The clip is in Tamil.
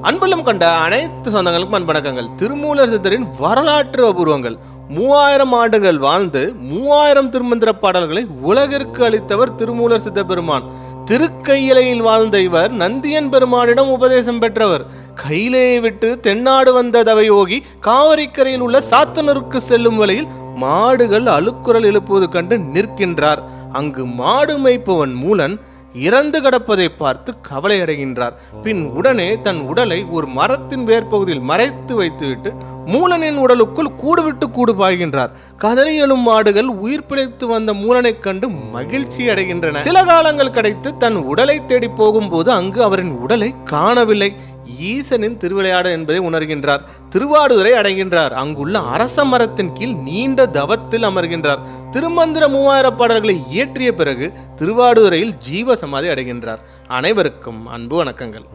அன்புள்ளம் கொண்ட அனைத்து சொந்தங்களுக்கும் அன்பணக்கங்கள். திருமூலர் சித்தரின் வரலாற்று அபூர்வங்கள். 3000 ஆண்டுகள் வாழ்ந்து 3000 திருமந்திர பாடல்களை உலகிற்கு அளித்தவர் திருமூலர் சித்த பெருமான். திருக்கையிலையில் வாழ்ந்த இவர் நந்தியன் பெருமானிடம் உபதேசம் பெற்றவர். கையிலையை விட்டு தென்னாடு வந்த தவயோகி காவிரிக்கரையில் உள்ள சாத்தனருக்கு செல்லும் வழியில் மாடுகள் அழுக்குரல் எழுப்புவது கண்டு நிற்கின்றார். அங்கு மாடு மேய்ப்பவன் மூலன் இறந்து கிடப்பதை பார்த்து கவலை அடைகின்றார். பின் உடனே தன் உடலை ஒரு மரத்தின் வேர்பகுதியில் மறைத்து வைத்துவிட்டு மூலனின் உடலுக்குள் கூடு விட்டு கூடு பாய்கின்றார். கதறி எழும் மாடுகள் உயிர் பிழைத்து வந்த மூலனை கண்டு மகிழ்ச்சி அடைகின்றன. சில காலங்கள் கிடைத்து தன் உடலை தேடி போகும்போது அங்கு அவரின் உடலை காணவில்லை. ஈசனின் திருவிளையாடல் என்பதை உணர்கின்றார். திருவாடுதுறை அடைகின்றார். அங்குள்ள அரச மரத்தின் கீழ் நீண்ட தவத்தில் அமர்கின்றார். திருமந்திர 3000 பாடல்களை இயற்றிய பிறகு திருவாடுதுறையில் ஜீவ சமாதி அடைகின்றார். அனைவருக்கும் அன்பு வணக்கங்கள்.